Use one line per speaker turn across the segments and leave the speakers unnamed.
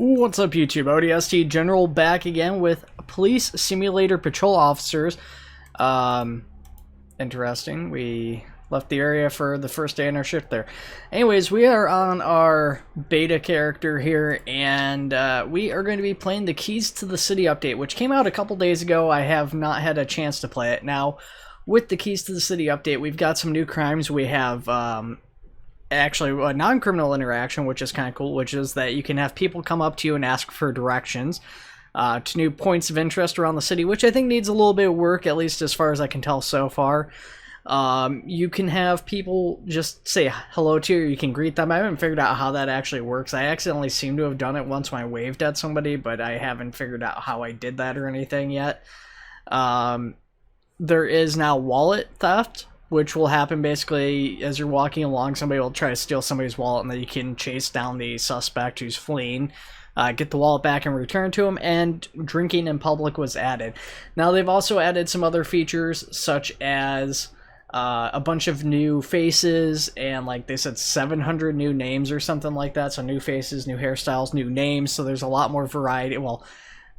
What's up, YouTube? ODST General back again with Police Simulator Patrol Officers. Interesting. We left the area for the first day in our shift there. Anyways, we are on our beta character here, and we are going to be playing the Keys to the City update, which came out a couple days ago. I have not had a chance to play it. Now, with the Keys to the City update, we've got some new crimes. We have actually a non-criminal interaction, which is kind of cool, which is that you can have people come up to you and ask for directions to new points of interest around the city, which I think needs a little bit of work, at least as far as I can tell so far. You can have people just say hello to you, or you can greet them. I haven't figured out how that actually works. I accidentally seem to have done it once when I waved at somebody, but I haven't figured out how I did that or anything yet. There is now wallet theft, which will happen basically as you're walking along. Somebody will try to steal somebody's wallet, and then you can chase down the suspect who's fleeing, get the wallet back and return to him. And drinking in public was added. Now they've also added some other features, such as a bunch of new faces, and like they said 700 new names or something like that. So new faces, new hairstyles, new names. So there's a lot more variety. Well,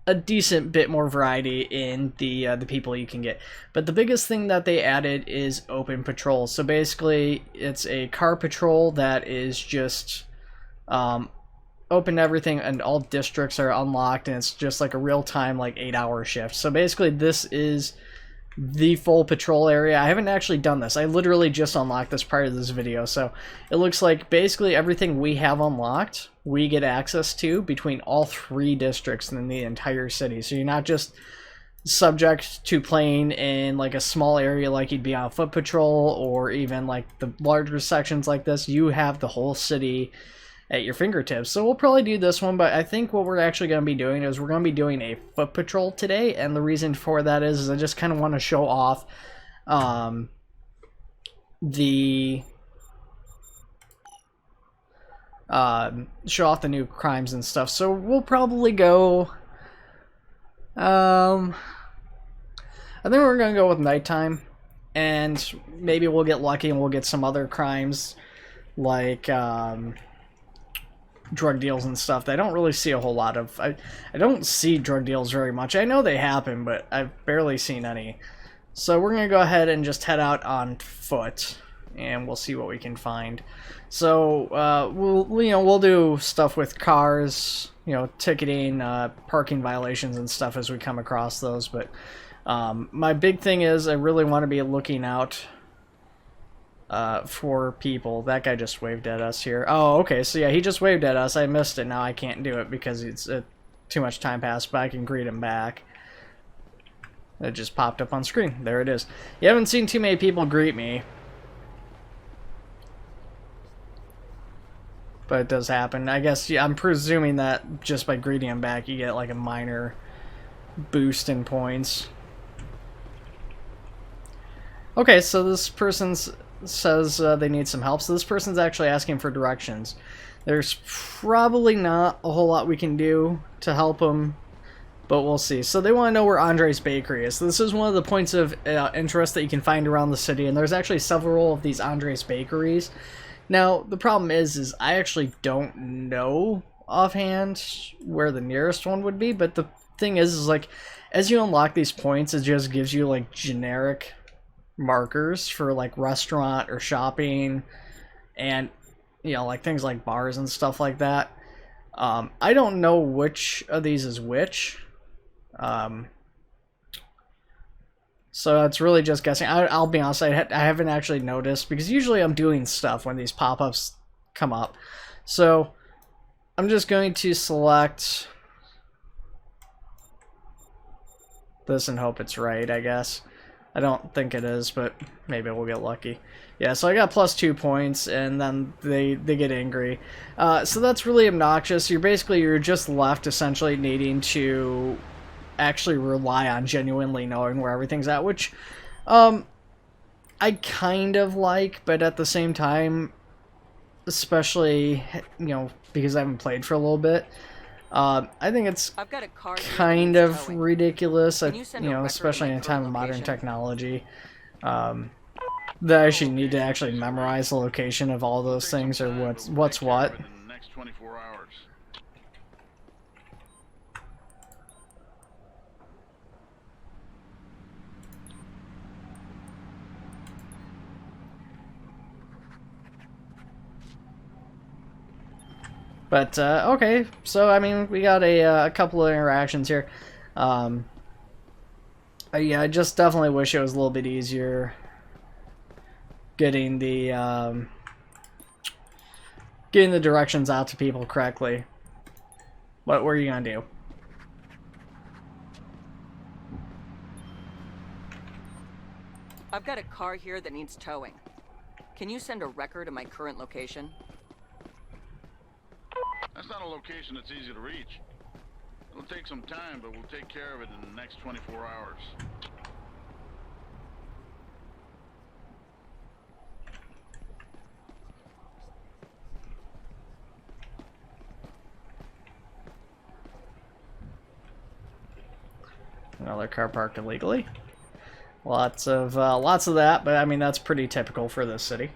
a decent bit more variety in the people you can get. But the biggest thing that they added is open patrol. So basically it's a car patrol that is just open to everything, and all districts are unlocked, and it's just like a real-time like 8-hour shift. So basically this is the full patrol area. I haven't actually done this. I literally just unlocked this prior to this video, so it looks like basically everything we have unlocked we get access to between all 3 districts in the entire city. So you're not just subject to playing in like a small area like you'd be on foot patrol, or even like the larger sections like this. You have the whole city at your fingertips. So we'll probably do this one, but I think what we're actually going to be doing is we're going to be doing a foot patrol today, and the reason for that is I just kind of want to show off the new crimes and stuff. So we'll probably go I think we're gonna go with nighttime, and maybe we'll get lucky and we'll get some other crimes like drug deals and stuff that I don't really see a whole lot of. I don't see drug deals very much. I know they happen, but I've barely seen any. So we're gonna go ahead and just head out on foot, and we'll see what we can find. So we'll do stuff with cars, ticketing, parking violations and stuff as we come across those. But my big thing is I really want to be looking out for people. That guy just waved at us here. Oh, okay. So yeah, he just waved at us. I missed it. Now I can't do it because it's too much time passed, but I can greet him back. It just popped up on screen. There it is. You haven't seen too many people greet me, but it does happen. I guess, yeah, I'm presuming that just by greeting him back, you get like a minor boost in points. Okay, so this person says they need some help. So this person's actually asking for directions. There's probably not a whole lot we can do to help them, but we'll see. So they want to know where Andre's Bakery is. So this is one of the points of interest that you can find around the city, and there's actually several of these Andre's Bakeries. Now, the problem is I actually don't know offhand where the nearest one would be, but the thing is like, as you unlock these points, it just gives you like generic markers for like restaurant or shopping, and like things like bars and stuff like that. I don't know which of these is which. So it's really just guessing. I'll be honest, I haven't actually noticed, because usually I'm doing stuff when these pop-ups come up. So I'm just going to select this and hope it's right, I guess. I don't think it is, but maybe we'll get lucky. Yeah, so I got +2 points, and then they get angry. So that's really obnoxious. You're just left essentially needing to actually rely on genuinely knowing where everything's at, which I kind of like, but at the same time, especially because I haven't played for a little bit, I think it's kind of ridiculous, especially in a time of modern technology, that I should need to actually memorize the location of all those things, or what's what. But, okay, so, I mean, we got a couple of interactions here. Yeah, I just definitely wish it was a little bit easier getting the directions out to people correctly. What were you gonna do?
I've got a car here that needs towing. Can you send a wrecker to my current location?
That's not a location that's easy to reach. It'll take some time, but we'll take care of it in the next 24 hours.
Another car parked illegally. Lots of that, but I mean that's pretty typical for this city.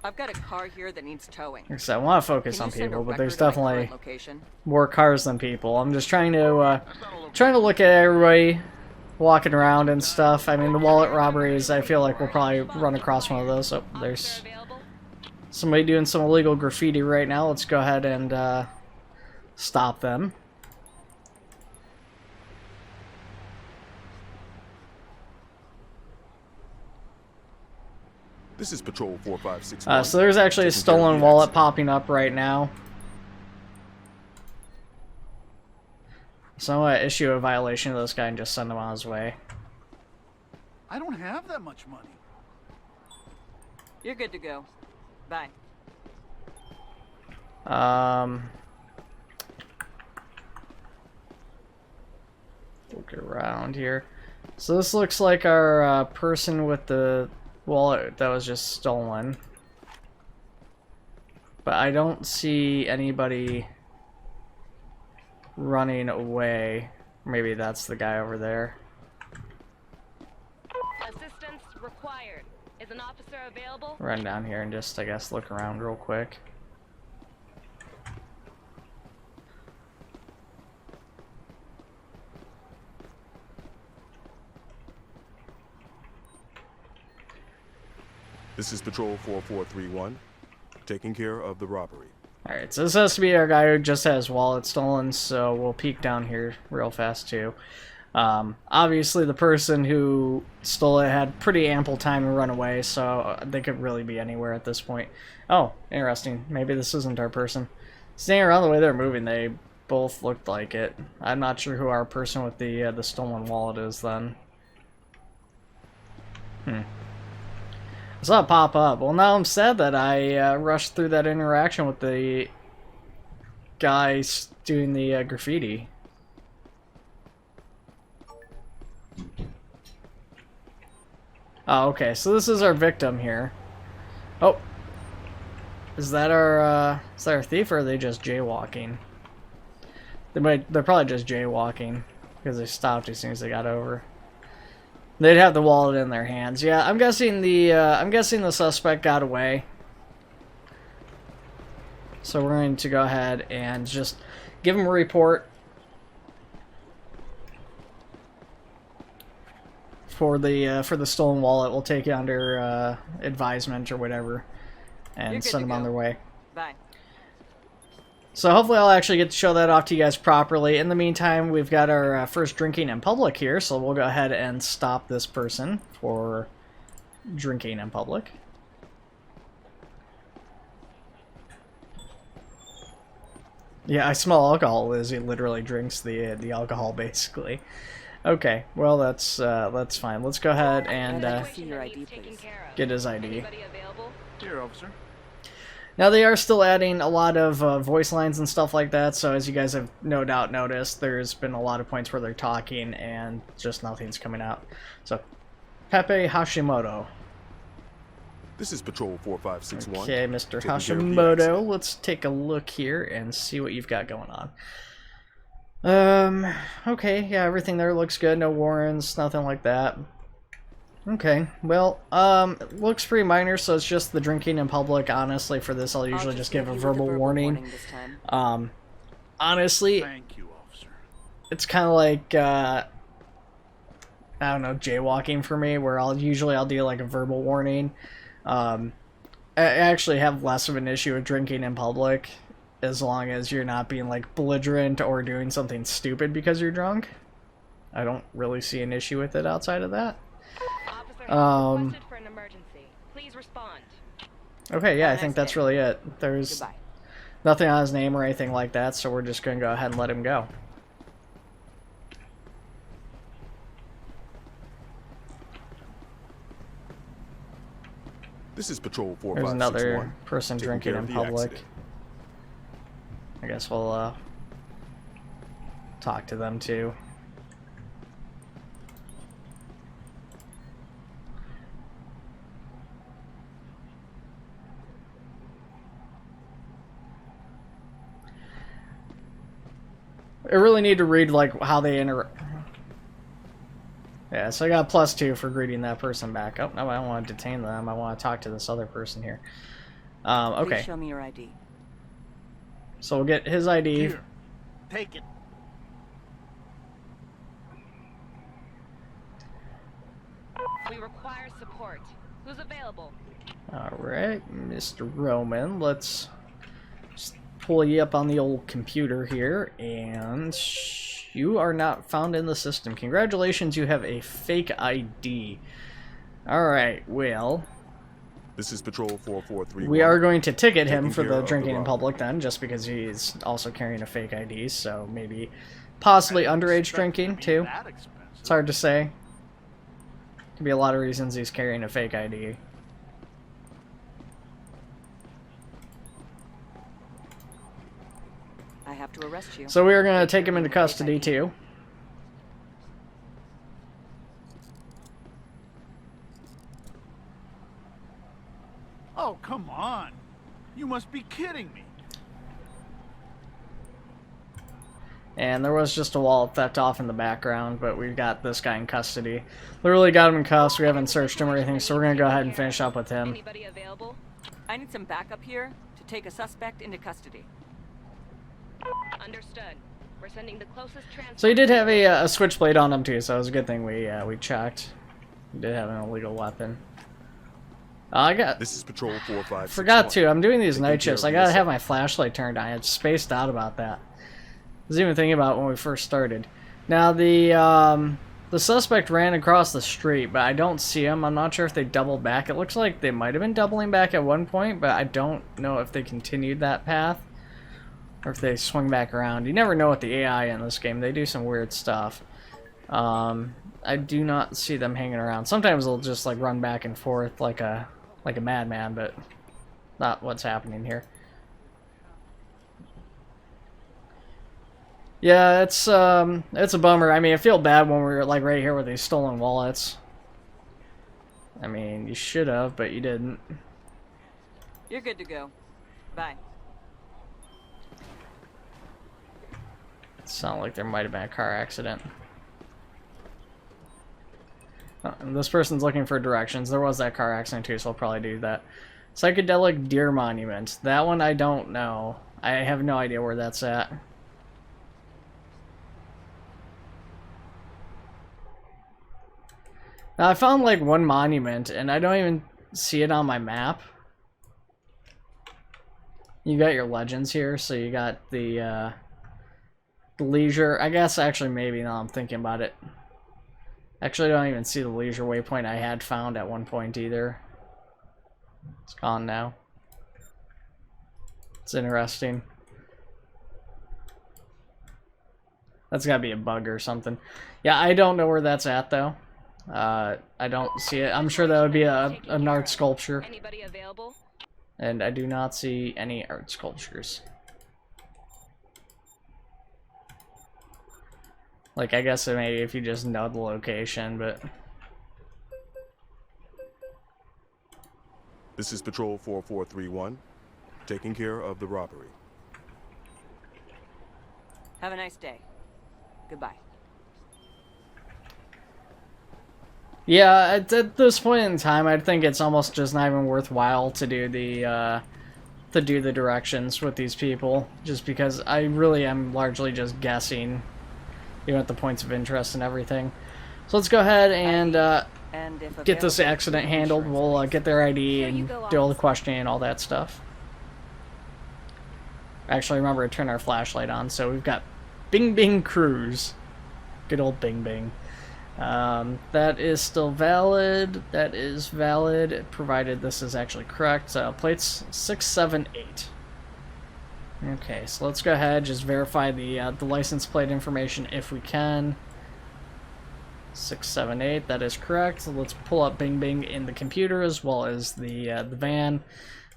I've got a car here that needs towing.
Like I said, I want to focus on people, but there's definitely more cars than people. I'm just trying to look at everybody walking around and stuff. I mean, the wallet robberies, I feel like we'll probably run across one of those. Oh, there's somebody doing some illegal graffiti right now. Let's go ahead and stop them.
This is Patrol 4561.
So there's actually a stolen wallet popping up right now. So I'm going to issue a violation to this guy and just send him on his way.
I don't have that much money.
You're good to go. Bye.
Look around here. So this looks like our person with the wallet that was just stolen. But I don't see anybody running away. Maybe that's the guy over there.
Assistance required. Is an officer available?
Run down here and just, I guess, look around real quick.
This is Patrol 4431, taking care of the robbery.
Alright, so this has to be our guy who just had his wallet stolen, so we'll peek down here real fast too. Obviously the person who stole it had pretty ample time to run away, so they could really be anywhere at this point. Oh, interesting. Maybe this isn't our person. Staying around the way they're moving, they both looked like it. I'm not sure who our person with the stolen wallet is then. I saw it pop up. Well, now I'm sad that I rushed through that interaction with the guy doing the graffiti. Oh, okay. So this is our victim here. Oh, is that our thief, or are they just jaywalking? They're probably just jaywalking because they stopped as soon as they got over. They'd have the wallet in their hands. Yeah, I'm guessing the suspect got away. So we're going to go ahead and just give him a report for the stolen wallet. We'll take it under advisement or whatever, and send them on their way.
Bye.
So hopefully I'll actually get to show that off to you guys properly. In the meantime, we've got our first drinking in public here, so we'll go ahead and stop this person for drinking in public. Yeah, I smell alcohol as he literally drinks the alcohol, basically. Okay, well that's fine. Let's go ahead and get his ID.
Here, officer.
Now, they are still adding a lot of voice lines and stuff like that, so as you guys have no doubt noticed, there's been a lot of points where they're talking and just nothing's coming out. So, Pepe Hashimoto.
This is Patrol 4561.
Okay, Mr. Hashimoto, let's take a look here and see what you've got going on. Okay, yeah, everything there looks good, no warrants, nothing like that. Okay, well, looks pretty minor, so it's just the drinking in public. Honestly, for this, I'll usually just give a verbal warning. Honestly,
Thank you, officer.
it's kind of like, I don't know, jaywalking for me, where I'll do like a verbal warning. I actually have less of an issue with drinking in public, as long as you're not being like belligerent or doing something stupid because you're drunk. I don't really see an issue with it outside of that.
Officer has requested for an emergency. Please respond.
Okay, yeah, I
Have a
think
nice
that's
day.
really it. There's
Goodbye.
nothing on his name or anything like that, so we're just gonna go ahead and let him go.
This is Patrol
There's another
4561.
person
taking
drinking
care
in
of the
public.
accident.
I guess we'll talk to them too. I really need to read like how they interact. Yeah, so I got +2 for greeting that person back. Oh no, I don't want to detain them. I want to talk to this other person here. Okay,
Please show me your ID.
so we'll get his ID.
Here, take it.
We require support. Who's available?
Alright, Mr. Roman, let's just pull you up on the old computer here, and you are not found in the system. Congratulations, you have a fake ID. Alright, well,
This is Patrol 4431.
we are going to ticket him
Taking
for
care
the
of the
drinking in
robbery.
public then, just because he's also carrying a fake ID, so maybe possibly
I didn't
underage
expect it to
drinking,
be
too.
that expensive.
It's hard to say. Could be a lot of reasons he's carrying a fake ID.
I have to arrest you.
So we are going to take him into custody too.
Oh, come on. You must be kidding me.
And there was just a wallet theft off in the background, but we've got this guy in custody. Literally got him in cuffs, we haven't searched him or anything, so we're going to go ahead and finish up with him.
Anybody available?
I need some backup here to take a suspect into custody.
Understood. We're sending the closest transport.
So he did have a switchblade on him too, so it was a good thing we checked. He did have an illegal weapon. I got...
This is Patrol 4561.
Forgot to, I'm doing these
Taking
night
care
shifts,
of
I gotta
yourself.
have my flashlight turned on. I had spaced out about that. I was even thinking about it when we first started. Now the suspect ran across the street, but I don't see him. I'm not sure if they doubled back. It looks like they might have been doubling back at one point, but I don't know if they continued that path or if they swung back around. You never know with the AI in this game. They do some weird stuff. I do not see them hanging around. Sometimes they'll just like run back and forth like a madman, but not what's happening here. Yeah, it's a bummer. I mean, I feel bad when we're like right here with these stolen wallets. I mean, you should have, but you didn't.
You're good to go. Bye.
It sounded like there might have been a car accident. Oh, and this person's looking for directions. There was that car accident too, so I'll probably do that. Psychedelic Deer Monument. That one I don't know. I have no idea where that's at. Now I found like one monument and I don't even see it on my map. You got your legends here, so you got the leisure. I guess actually maybe now I'm thinking about it. Actually, I don't even see the leisure waypoint I had found at one point either. It's gone now. It's interesting. That's gotta be a bug or something. Yeah, I don't know where that's at though. I don't see it. I'm sure that would be an art sculpture.
Anybody available?
And I do not see any art sculptures. Like, I guess maybe if you just know the location, but...
This is Patrol 4431, taking care of the robbery.
Have a nice day. Goodbye.
Yeah, at this point in time, I think it's almost just not even worthwhile to do the directions with these people, just because I really am largely just guessing, you know, at the points of interest and everything. So let's go ahead and
I And if
get this
available,
accident
proof of
handled.
insurance,
We'll
please.
get their ID
Here you
and
go,
do all the
officer.
questioning and all that stuff. Actually, remember to turn our flashlight on. So we've got Bing Bing Cruise. Good old Bing Bing. That is still valid. That is valid, provided this is actually correct. Plates 678. Okay, so let's go ahead, just verify the license plate information if we can. 678, that is correct. So let's pull up Bing Bing in the computer as well as the van.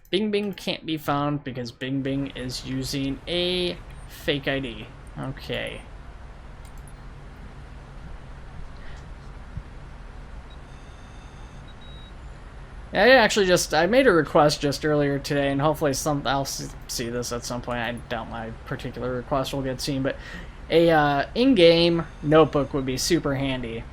Bing Bing can't be found because Bing Bing is using a fake ID. Okay. Yeah, I made a request just earlier today, and hopefully I'll see this at some point. I doubt my particular request will get seen, but a in-game notebook would be super handy.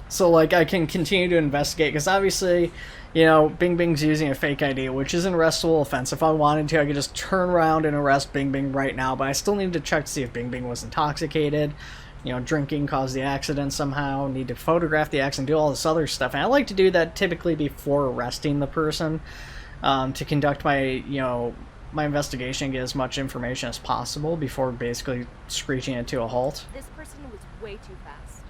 So, like, I can continue to investigate, because obviously, you know, Bing Bing's using a fake ID, which is an arrestable offense. If I wanted to, I could just turn around and arrest Bing Bing right now, but I still need to check to see if Bing Bing was intoxicated. You know, drinking caused the accident somehow, need to photograph the accident, do all this other stuff. And I like to do that typically before arresting the person, to conduct my, you know, my investigation, get as much information as possible before basically screeching it to a halt.
This person was way too fast.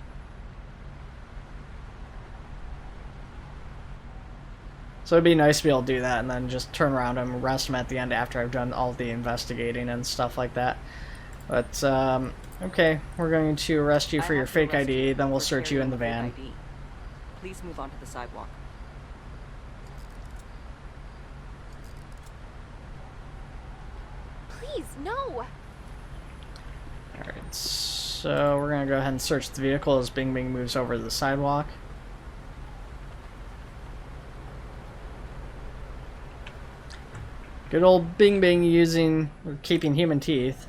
So it'd be nice to be able to do that and then just turn around and arrest them at the end after I've done all the investigating and stuff like that. But, okay, we're going to arrest you for
I
your
have to
fake
arrest
ID,
you
then we'll
for
search you in the
carrying a
van.
fake ID. Please move on to the sidewalk.
Please, no!
Alright, so we're going to go ahead and search the vehicle as Bing Bing moves over to the sidewalk. Good old Bing Bing keeping human teeth.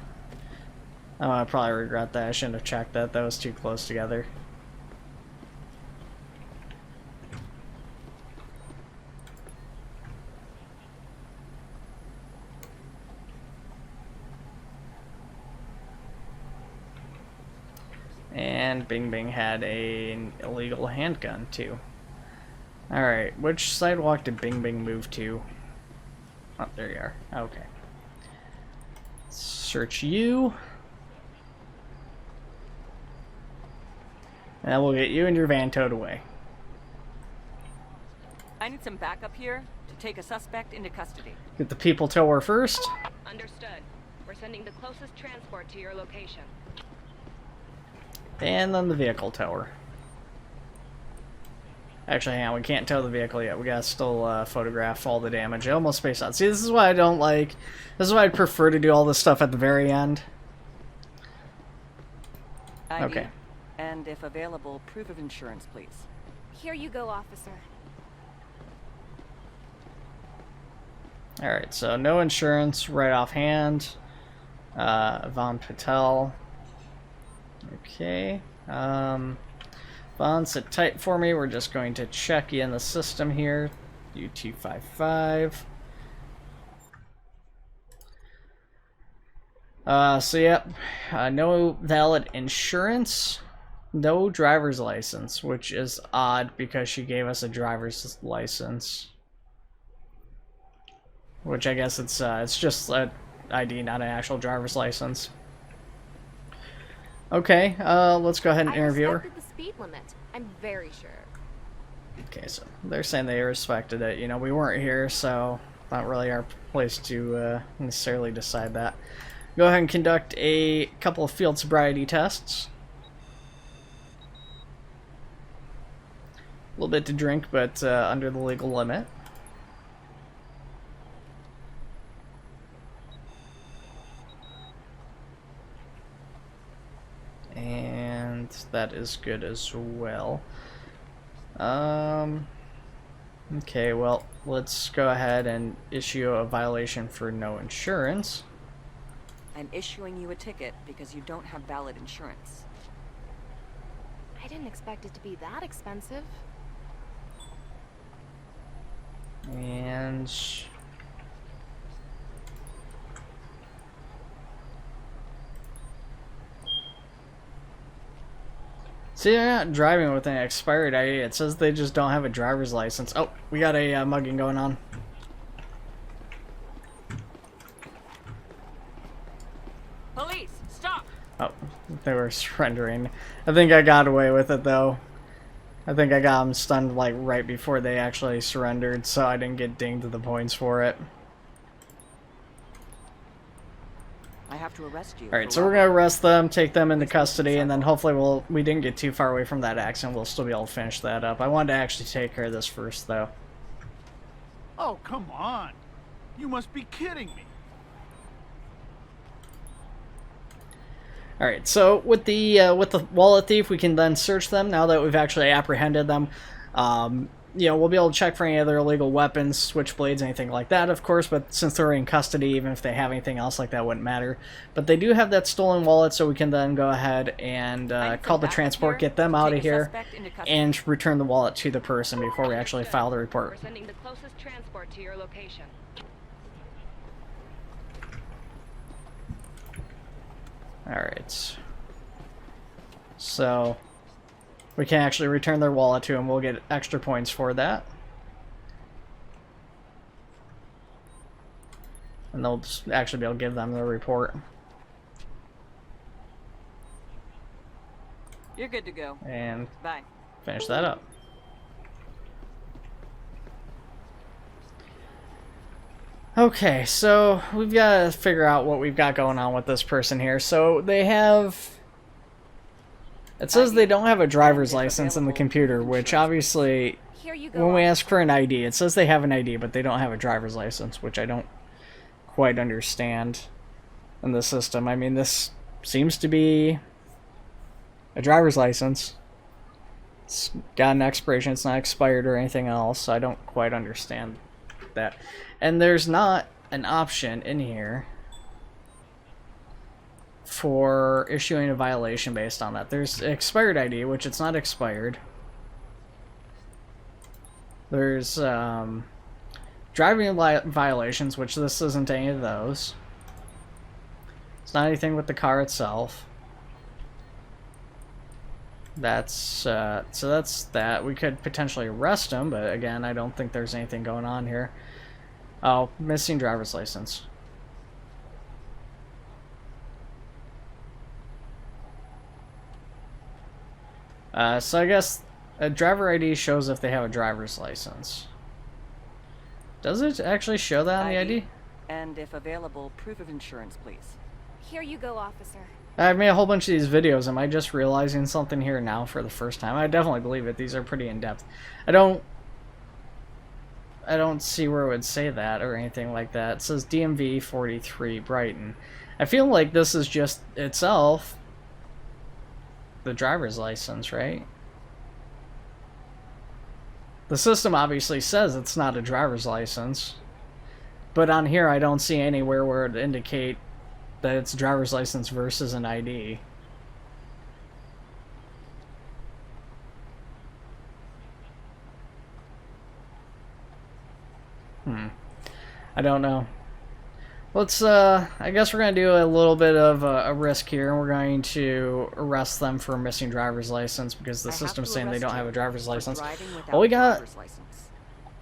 Oh, I probably regret that. I shouldn't have checked that. That was too close together. And Bing Bing had an illegal handgun, too. Alright, which sidewalk did Bing Bing move to? Oh, there you are. Okay. Search you. And that will get you and your van towed away.
I need some backup here to take a suspect into custody.
Get the people tower first.
Understood. We're sending the closest transport to your location.
And then the vehicle tower. Actually, hang on, we can't tow the vehicle yet. We gotta still photograph all the damage. I almost spaced out. See, this is why I don't like... This is why I'd prefer to do all this stuff at the very end.
ID,
Okay.
and if available, proof of insurance, please.
Here you go, officer.
Alright, so no insurance right offhand. Von Patel. Okay. Vaughn, sit tight for me. We're just going to check you in the system here. U255. So yep. No valid insurance. No driver's license, which is odd because she gave us a driver's license. Which I guess it's just an ID, not an actual driver's license. Okay, let's go ahead and interview her.
I respected the speed limit. I'm very sure.
Okay, so they're saying they respected it. You know, we weren't here, so not really our place to necessarily decide that. Go ahead and conduct a couple of field sobriety tests. A little bit to drink, but under the legal limit. And that is good as well. Okay, well, let's go ahead and issue a violation for no insurance.
I'm issuing you a ticket because you don't have valid insurance.
I didn't expect it to be that expensive.
And See, they're not driving with an expired ID. It says they just don't have a driver's license. Oh, we got a mugging going on.
Police, stop!
Oh, they were surrendering. I think I got away with it, though. I think I got them stunned, like, right before they actually surrendered, so I didn't get dinged the points for it.
I have to arrest you.
Alright, so we're gonna arrest them, take them into custody, and then hopefully we didn't get too far away from that accident. We'll still be able to finish that up. I wanted to actually take care of this first, though.
Oh, come on. You must be kidding me.
Alright, so with the wallet thief, we can then search them now that we've actually apprehended them. You know, we'll be able to check for any other illegal weapons, switchblades, anything like that, of course, but since they're in custody, even if they have anything else like that, wouldn't matter. But they do have that stolen wallet, so we can then go ahead and call the transport, get them out of here, and return the wallet to the person before we actually file the report.
We're sending the closest transport to your location.
Alright. So we can actually return their wallet to them. We'll get extra points for that. And they'll actually be able to give them the report.
You're good to go.
And
Bye.
finish that up. Okay, so we've got to figure out what we've got going on with this person here. So they have... It says they don't have a driver's license in the computer, which obviously,
Here you go.
when we ask for an ID, it says they have an ID, but they don't have a driver's license, which I don't quite understand in the system. I mean, this seems to be a driver's license. It's got an expiration, it's not expired or anything else, so I don't quite understand that. And there's not an option in here for issuing a violation based on that. There's expired ID, which it's not expired. There's driving violations, which this isn't any of those. It's not anything with the car itself. That's so that's that. We could potentially arrest him, but again, I don't think there's anything going on here. Oh, missing driver's license. So I guess a driver ID shows if they have a driver's license. Does it actually show that on the ID?
And if available, proof of insurance, please.
Here you go, officer.
I've made a whole bunch of these videos. Am I just realizing something here now for the first time? I definitely believe it. These are pretty in-depth. I don't see where it would say that or anything like that. It says DMV 43 Brighton. I feel like this is just itself the driver's license, right? The system obviously says it's not a driver's license, but on here I don't see anywhere where it would indicate that it's a driver's license versus an ID. I don't know. Let's, I guess we're going to do a little bit of a risk here, and we're going to arrest them for missing driver's license because the system's saying they don't have a driver's license. Well, we got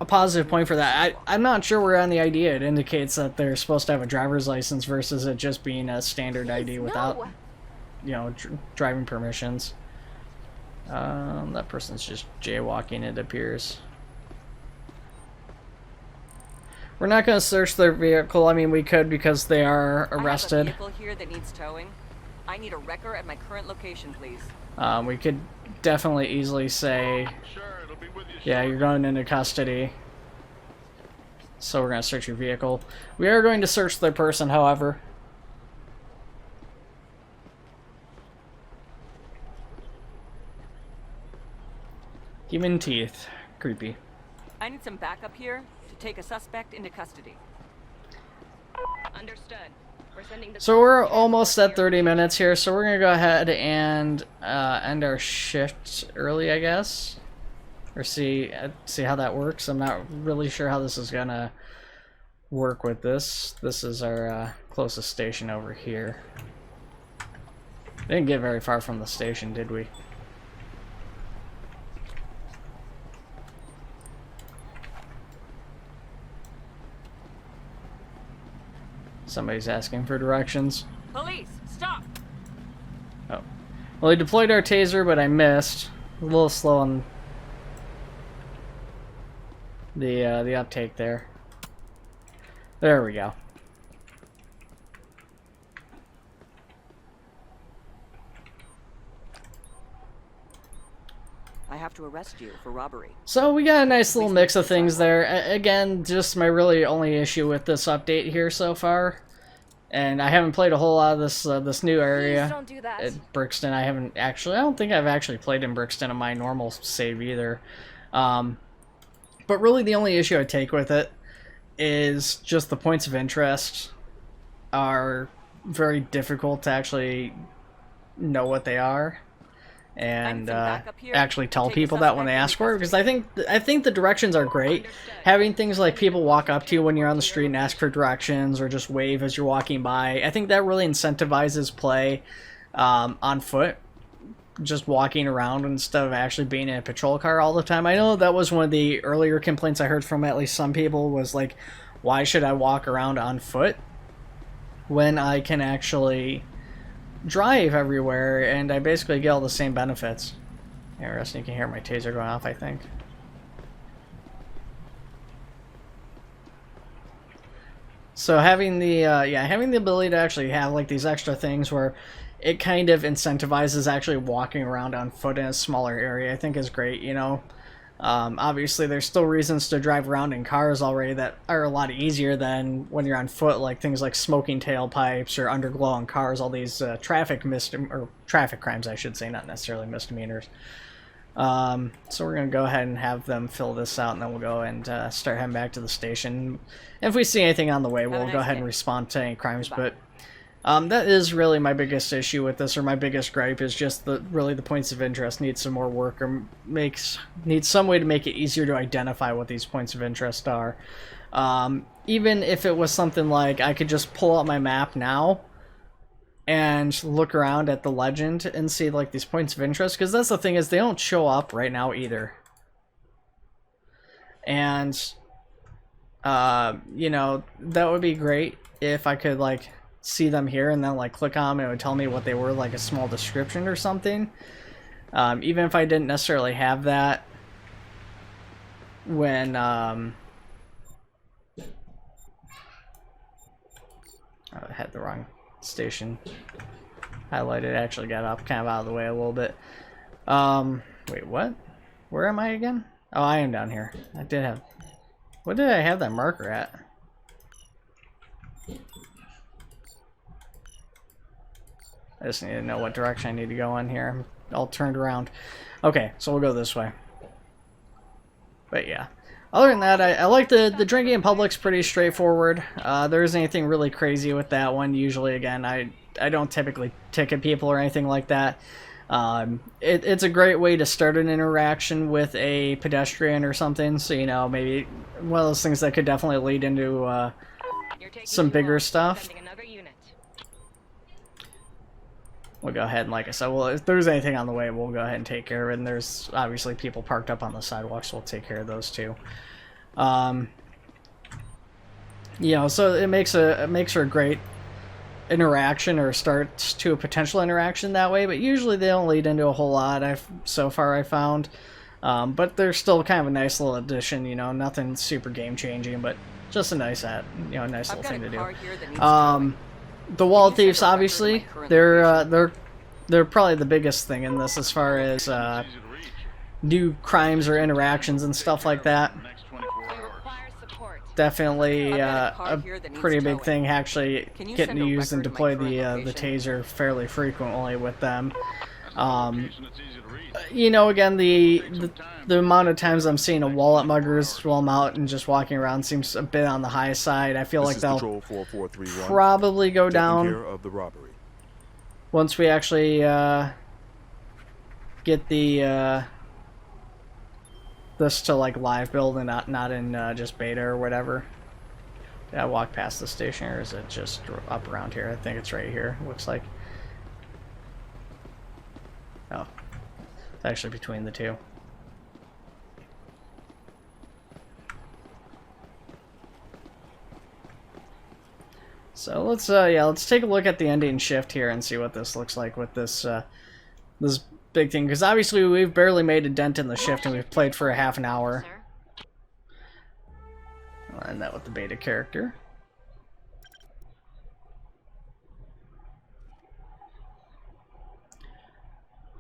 a positive point for that. I'm not sure where on the ID it indicates that they're supposed to have a driver's license versus it just being a standard ID without, you know, driving permissions. That person's just jaywalking, it appears. We're not going to search their vehicle. I mean, we could because they are arrested.
I have a vehicle here that needs towing. I need a wrecker at my current location, please.
We could definitely easily say,
Sure, it'll be with you
yeah,
shortly.
you're going into custody. So we're going to search your vehicle. We are going to search their person, however. Human teeth. Creepy.
I need some backup here to take a suspect into custody.
Understood. We're sending the
So we're
closest
almost
transport
at
to your
30 minutes here, so we're going to go ahead and end our shift early, I guess. Or see how that works. I'm not really sure how this is going to work with this. This is our closest station over here. Didn't get very far from the station, did we? Somebody's asking for directions.
Police, stop!
Oh. Well, we deployed our taser, but I missed. A little slow on the uptake there. There we go.
I have to arrest you for robbery.
So we got a nice little mix of things there. Again, just my really only issue with this update here so far. And I haven't played a whole lot of this new area.
Please don't do that.
At Brixton, I don't think I've actually played in Brixton on my normal save either. But really the only issue I take with it is just the points of interest are very difficult to actually know what they are. And actually tell people that when they ask for it, because I think the directions are great. Having things like people walk up to you when you're on the street and ask for directions, or just wave as you're walking by, I think that really incentivizes play on foot, just walking around instead of actually being in a patrol car all the time. I know that was one of the earlier complaints I heard from at least some people, was like, why should I walk around on foot when I can actually drive everywhere and I basically get all the same benefits. Interesting, you can hear my taser going off, I think. So having the having the ability to actually have like these extra things where it kind of incentivizes actually walking around on foot in a smaller area, I think is great, you know. Obviously there's still reasons to drive around in cars already that are a lot easier than when you're on foot, like things like smoking tailpipes or underglow on cars, all these traffic crimes, I should say, not necessarily misdemeanors. So we're going to go ahead and have them fill this out, and then we'll go and start heading back to the station. And if we see anything on the way, we'll go ahead and respond to any crimes. But that is really my biggest issue with this, or my biggest gripe, is just really the points of interest need some more work, or needs some way to make it easier to identify what these points of interest are. Even if it was something like I could just pull out my map now and look around at the legend and see like these points of interest, because that's the thing, is they don't show up right now either. And you know, that would be great if I could like see them here and then like click on them and it would tell me what they were, like a small description or something. Even if I didn't necessarily have that when I had the wrong station highlighted, actually got up kind of out of the way a little bit. Wait, what? Where am I again? Oh, I am down here. I did have... What did I have that marker at? I just need to know what direction I need to go in here. I'm all turned around. Okay, so we'll go this way. But yeah. Other than that, I like the drinking in public's pretty straightforward. There isn't anything really crazy with that one. Usually, again, I don't typically ticket people or anything like that. It's a great way to start an interaction with a pedestrian or something. So, you know, maybe one of those things that could definitely lead into some bigger stuff. We'll go ahead and, like I said, well, if there's anything on the way, we'll go ahead and take care of it. And there's obviously people parked up on the sidewalks, so we'll take care of those too. You know, so it makes for a great interaction, or starts to a potential interaction that way. But usually they don't lead into a whole lot. So far I found, but they're still kind of a nice little addition. You know, nothing super game changing, but just a nice nice little thing to do. The wall thieves, obviously, they're probably the biggest thing in this as far as new crimes or interactions and stuff like that. Definitely a pretty big thing, actually getting to use and deploy the taser fairly frequently with them. You know, again, the amount of times I'm seeing a wallet muggers while I'm out and just walking around seems a bit on the high side. I feel like they'll probably go down once we actually get this to like live build and not in just beta or whatever. Did I walk past the station, or is it just up around here? I think it's right here, looks like. Oh, it's actually between the two. So let's take a look at the ending shift here and see what this looks like with this this big thing, because obviously we've barely made a dent in the shift and we've played for a half an hour. I'll end that with the beta character.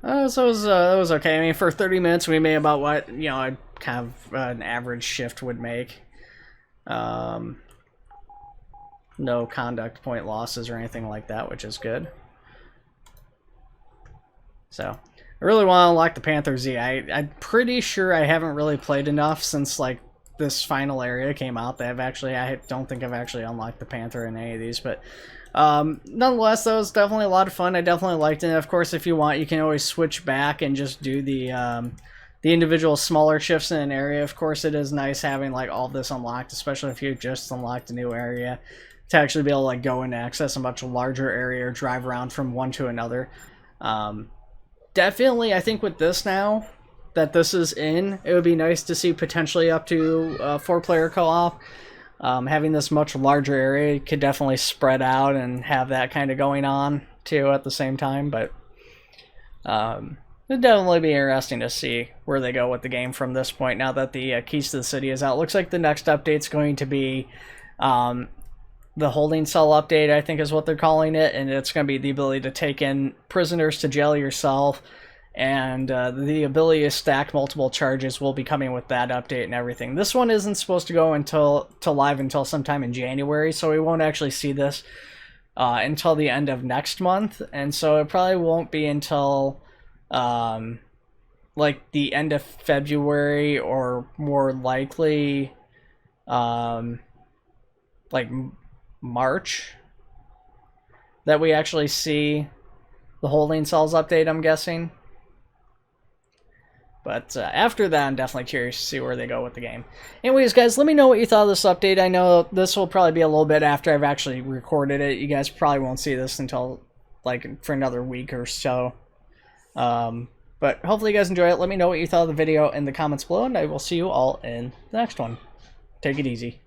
So it was okay. I mean, for 30 minutes we made about what, you know, kind of an average shift would make. No conduct point losses or anything like that, which is good. So, I really want to unlock the Panther Z. I'm pretty sure I haven't really played enough since, like, this final area came out that I don't think I've actually unlocked the Panther in any of these, but nonetheless, that was definitely a lot of fun. I definitely liked it. Of course, if you want, you can always switch back and just do the individual smaller shifts in an area. Of course, it is nice having like all this unlocked, especially if you just unlocked a new area, to actually be able to like go and access a much larger area or drive around from one to another. Definitely, I think with this now that this is in, it would be nice to see potentially up to 4-player co-op. Having this much larger area could definitely spread out and have that kind of going on too at the same time, but it'd definitely be interesting to see where they go with the game from this point now that the Keys to the City is out. Looks like the next update's going to be the holding cell update, I think is what they're calling it, and it's going to be the ability to take in prisoners to jail yourself, and the ability to stack multiple charges will be coming with that update and everything. This one isn't supposed to go live until sometime in January, so we won't actually see this until the end of next month, and so it probably won't be until like the end of February, or more likely like March, that we actually see the holding cells update, I'm guessing. But after that, I'm definitely curious to see where they go with the game. Anyways, guys, let me know what you thought of this update. I know this will probably be a little bit after I've actually recorded it. You guys probably won't see this until like for another week or so. But hopefully you guys enjoy it. Let me know what you thought of the video in the comments below, and I will see you all in the next one. Take it easy.